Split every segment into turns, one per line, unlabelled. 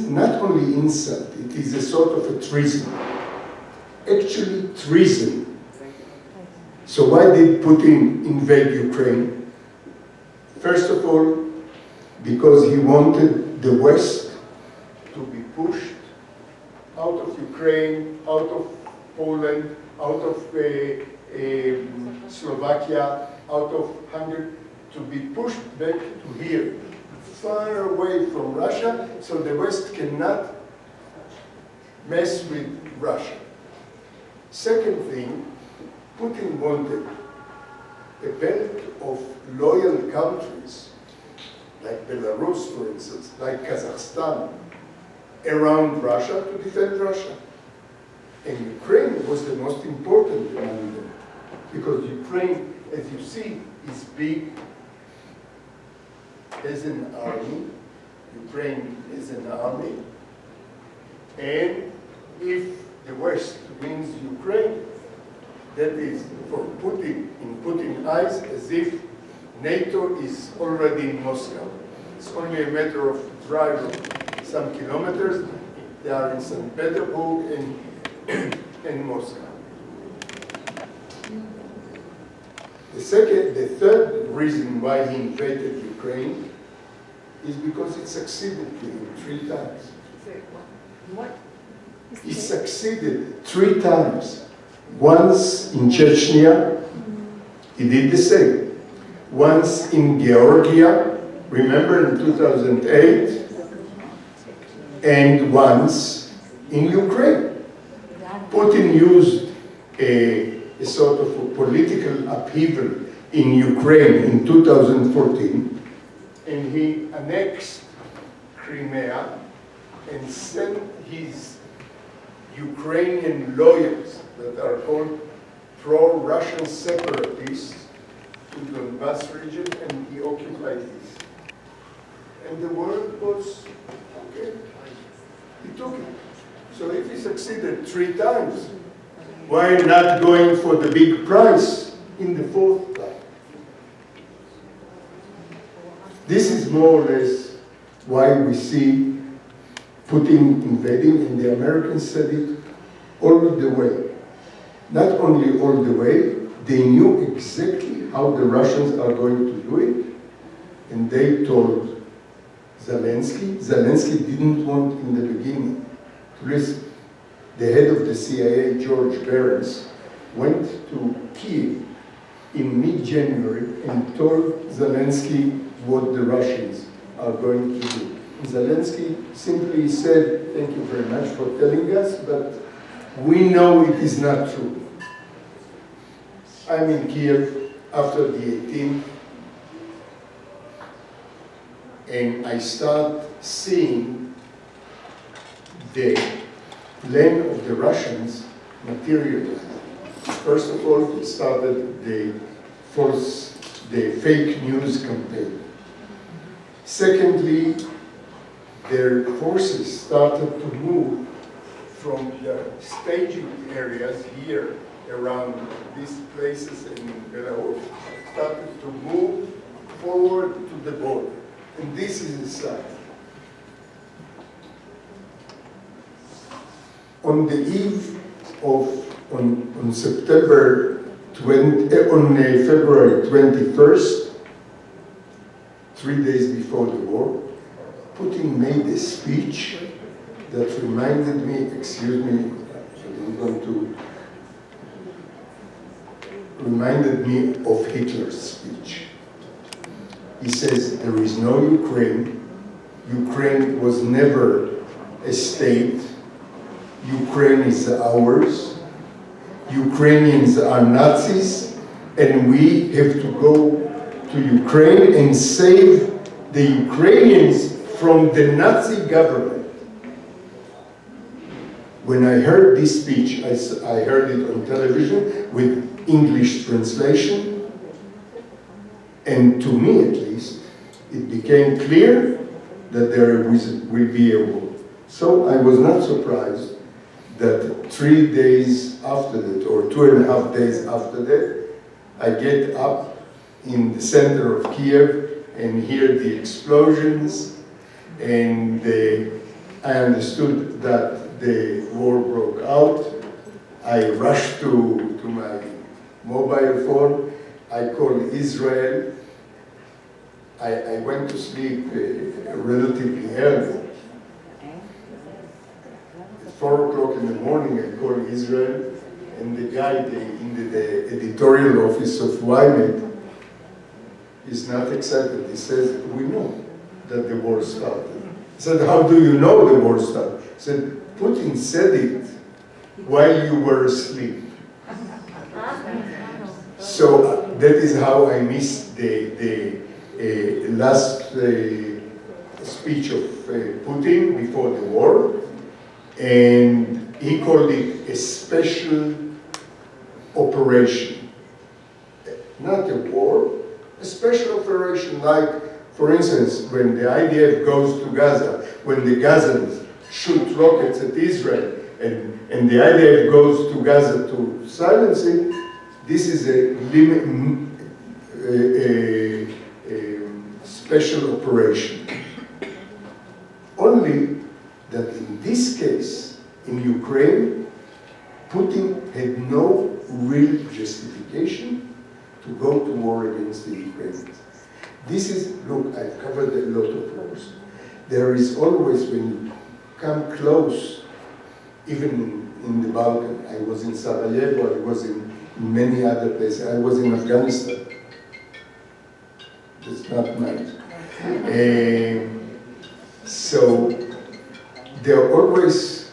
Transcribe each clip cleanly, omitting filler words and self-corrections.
not only insult, it is a sort of a treason. Actually treason. So why did Putin invade Ukraine? First of all, because he wanted the West to be pushed out of Ukraine, out of Poland, out of Slovakia, out of Hungary, to be pushed back to here, far away from Russia, so the West cannot mess with Russia. Second thing, Putin wanted a belt of loyal countries, like Belarus, for instance, like Kazakhstan, around Russia to defend Russia. And Ukraine was the most important among them, because Ukraine, as you see, is big as an army. Ukraine is an army. And if the West wins Ukraine, that is for Putin, in Putin's eyes, as if NATO is already in Moscow. It's only a matter of drive of some kilometers. They are in St. Petersburg and Moscow. The third reason why he invaded Ukraine is because it succeeded to him 3 times.
What?
He succeeded 3 times. Once in Chechnya, he did the same. Once in Georgia, remember in 2008, and once in Ukraine. Putin used a sort of a political upheaval in Ukraine in 2014, and he annexed Crimea and sent his Ukrainian lawyers that are called pro-Russian separatists to the Donbass region, and he occupied this. And the world was, okay, he took it. So if he succeeded 3 times, why not going for the big prize in the 4th time? This is more or less why we see Putin invading, and the Americans said it all the way. Not only all the way, they knew exactly how the Russians are going to do it, and they told Zelensky. Zelensky didn't want in the beginning to listen. The head of the CIA, George Barron's, went to Kiev in mid-January and told Zelensky what the Russians are going to do. Zelensky simply said, "Thank you very much for telling us, but we know it is not true." I'm in Kiev after the 18th, and I start seeing the plan of the Russians materialize. First of all, it started the fake news campaign. Secondly, their forces started to move from the staging areas here around these places in Belarus, started to move forward to the border. And this is the sign. On the eve of, on September 20, on February 21st, 3 days before the war, Putin made a speech that reminded me, excuse me, I'm going to, reminded me of Hitler's speech. He says, there is no Ukraine. Ukraine was never a state. Ukraine is ours. Ukrainians are Nazis, and we have to go to Ukraine and save the Ukrainians from the Nazi government. When I heard this speech, I heard it on television with English translation, and to me at least, it became clear that there will be a war. So I was not surprised that 3 days after that, or 2.5 days after that, I get up in the center of Kiev and hear the explosions And I understood that the war broke out. I rushed to my mobile phone. I called Israel. I went to sleep relatively early. At 4 o'clock in the morning, I called Israel, and the guy in the editorial office of Ynet is not excited. He says, we know that the war started. I said, how do you know the war started? He said, Putin said it while you were asleep. So that is how I missed the last speech of Putin before the war. And he called it a special operation. Not a war, a special operation, like, for instance, when the IDF goes to Gaza, when the Gazans shoot rockets at Israel, and the IDF goes to Gaza to silence it, this is a special operation. Only that in this case, in Ukraine, Putin had no real justification to go to war against the Ukrainians. This is, look, I've covered a lot of wars. There is always, when you come close, even in the Balkan, I was in Sarajevo, I was in many other places, I was in Afghanistan. It's not mine. So there are always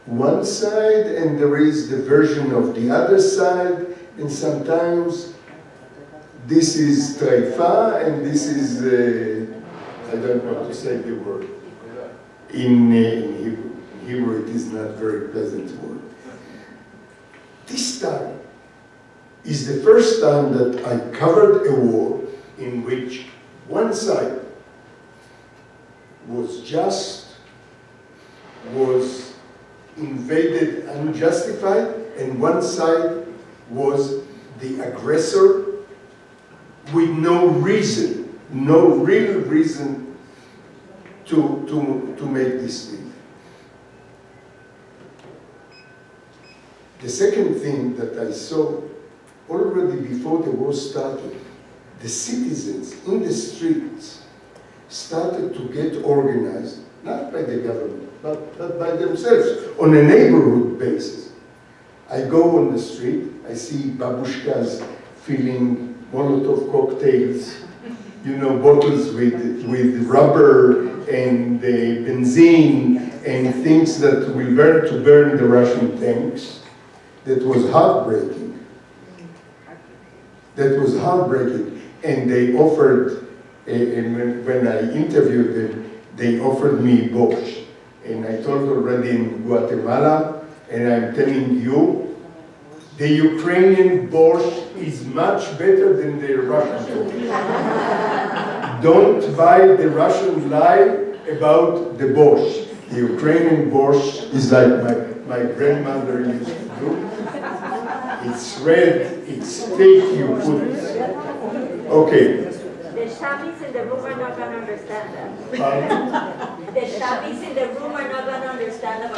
one side, and there is the version of the other side, and sometimes this is treifa, and this is, I don't know how to say the word. In Hebrew, it is not a very pleasant word. This time is the first time that I covered a war in which one side was just, was invaded unjustified, and one side was the aggressor with no reason, no real reason to make this thing. The second thing that I saw already before the war started, the citizens in the streets started to get organized, not by the government, but by themselves, on a neighborhood basis. I go on the street, I see babushkas filling Molotov cocktails, you know, bottles with rubber and benzene and things that will burn the Russian tanks. That was heartbreaking. That was heartbreaking. And they offered, and when I interviewed them, they offered me borscht. And I told already in Guatemala, and I'm telling you, the Ukrainian borscht is much better than the Russian borscht. Don't buy the Russian lie about the borscht. The Ukrainian borscht is like my grandmother used to do. It's red, it's thick, you put it. Okay.
The Shabis in the room are not going to understand that. The Shabis in the room are not going to understand that.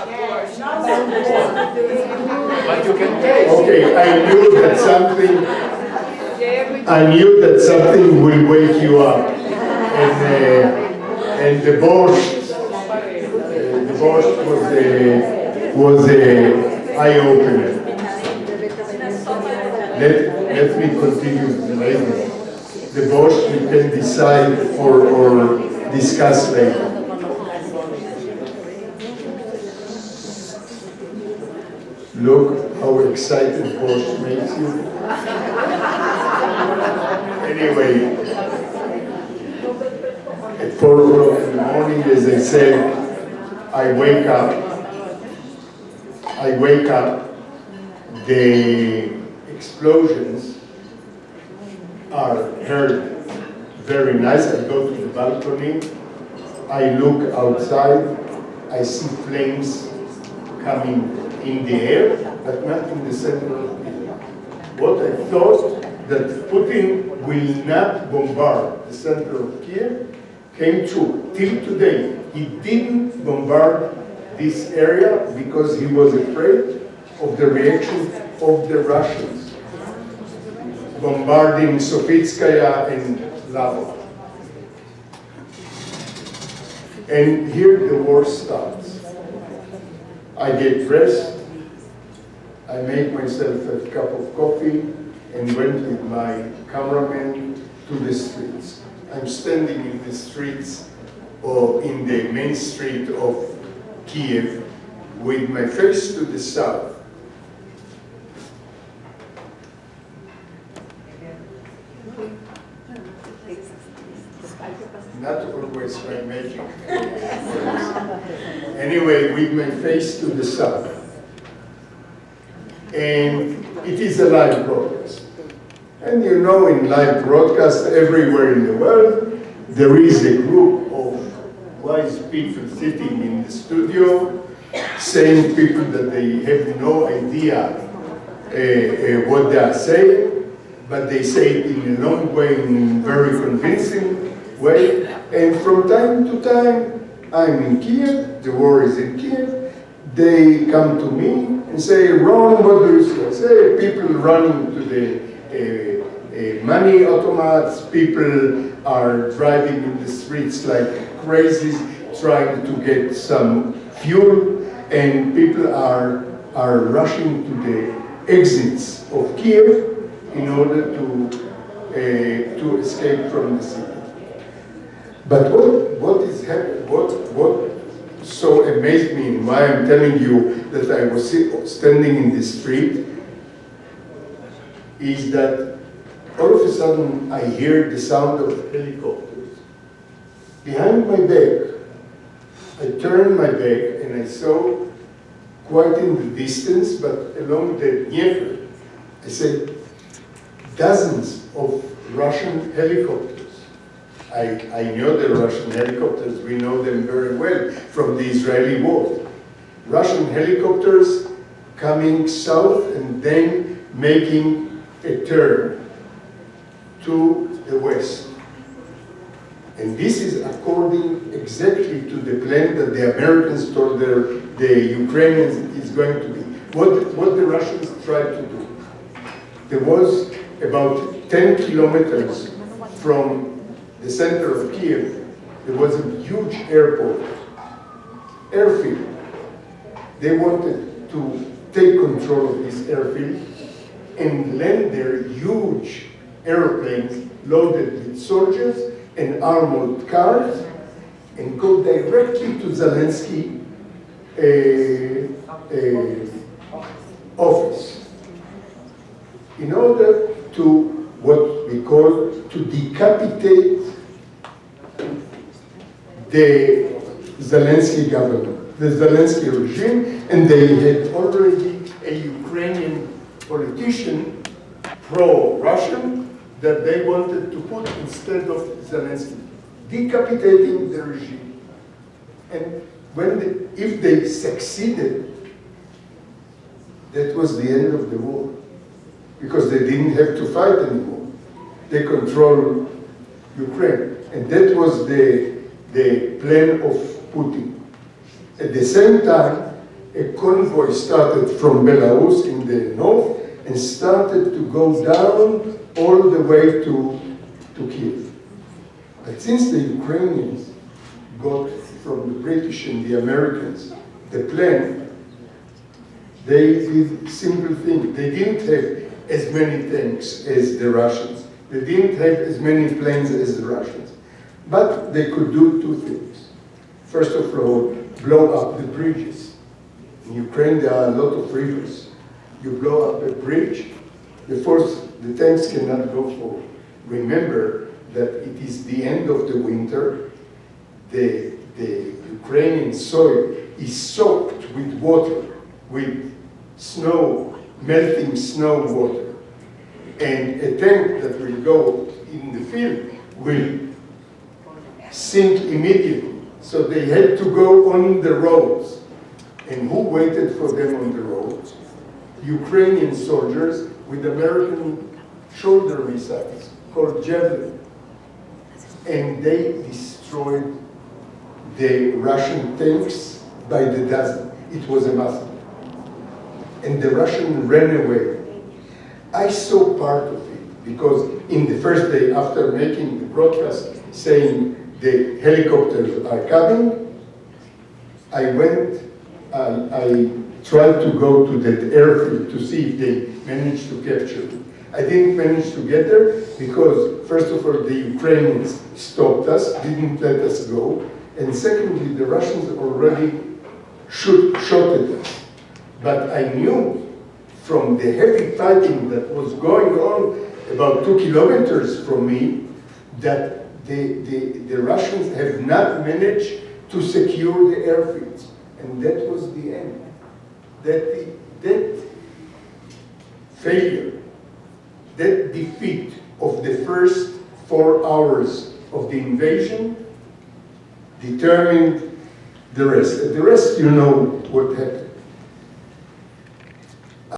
But you can taste.
Okay, I knew that something will wake you up. And the borscht was a eye-opener. Let me continue later. The borscht you can decide or discuss later. Look how excited borscht makes you. Anyway, at 4 o'clock in the morning, as I said, I wake up, the explosions are heard very nice. I go to the balcony, I look outside, I see flames coming in the air, but not in the center of Kiev. What I thought that Putin will not bombard the center of Kiev came true. till today, he didn't bombard this area because he was afraid of the reaction of the Russians bombarding Sofitskaya and Lavo. And here the war starts. I get dressed, I make myself a cup of coffee, and went with my cameraman to the streets. I'm standing in the streets, or in the main street of Kiev, with my face to the south. Not always by magic. Anyway, with my face to the south. And it is a live broadcast. And you know, in live broadcast everywhere in the world, there is a group of wise people sitting in the studio, saying people that they have no idea what they are saying, but they say it in a long way, in a very convincing way. And from time to time, I'm in Kiev, the war is in Kiev, they come to me and say, Ron, what do you say? I say, people running to the money automats, people are driving in the streets like crazies, trying to get some fuel, and people are rushing to the exits of Kiev in order to escape from the city. But what is happening? What so amazed me, and why I'm telling you that I was standing in the street, is that all of a sudden I hear the sound of helicopters. Behind my back, I turned my back and I saw, quite in the distance, but along the Dnieper, I said, dozens of Russian helicopters. I know the Russian helicopters, we know them very well from the Israeli war. Russian helicopters coming south and then making a turn to the west. And this is according exactly to the plan that the Americans told the Ukrainians is going to be. What the Russians tried to do. There was about 10 kilometers from the center of Kiev, there was a huge airport, airfield. They wanted to take control of this airfield and land their huge airplanes loaded with soldiers and armored cars and go directly to Zelensky office in order to, what we call, to decapitate the Zelensky government, the Zelensky regime, and they had already a Ukrainian politician, pro-Russian, that they wanted to put instead of Zelensky, decapitating the regime. And if they succeeded, that was the end of the war, because they didn't have to fight anymore. They controlled Ukraine, and that was the plan of Putin. At the same time, a convoy started from Belarus in the north and started to go down all the way to Kiev. But since the Ukrainians got from the British and the Americans the plan, they did simple thing. They didn't have as many tanks as the Russians. They didn't have as many planes as the Russians. But they could do two things. First of all, blow up the bridges. In Ukraine, there are a lot of rivers. You blow up a bridge, the tanks cannot go forward. Remember that it is the end of the winter. The Ukrainian soil is soaked with water, with snow, melting snow water. And a tank that will go in the field will sink immediately. So they had to go on the roads. And who waited for them on the roads? Ukrainian soldiers with American shoulder missiles called Javelin. And they destroyed the Russian tanks by the dozen. It was a massacre. And the Russians ran away. I saw part of it, because in the first day after making the broadcast saying the helicopters are coming, I tried to go to that airfield to see if they managed to capture it. I didn't manage to get there because, first of all, the Ukrainians stopped us, didn't let us go, and secondly, the Russians already shot at us. But I knew from the heavy fighting that was going on about 2 kilometers from me that the Russians have not managed to secure the airfields. And that was the end. That failure, that defeat of the first 4 hours of the invasion determined the rest. The rest, you know what happened.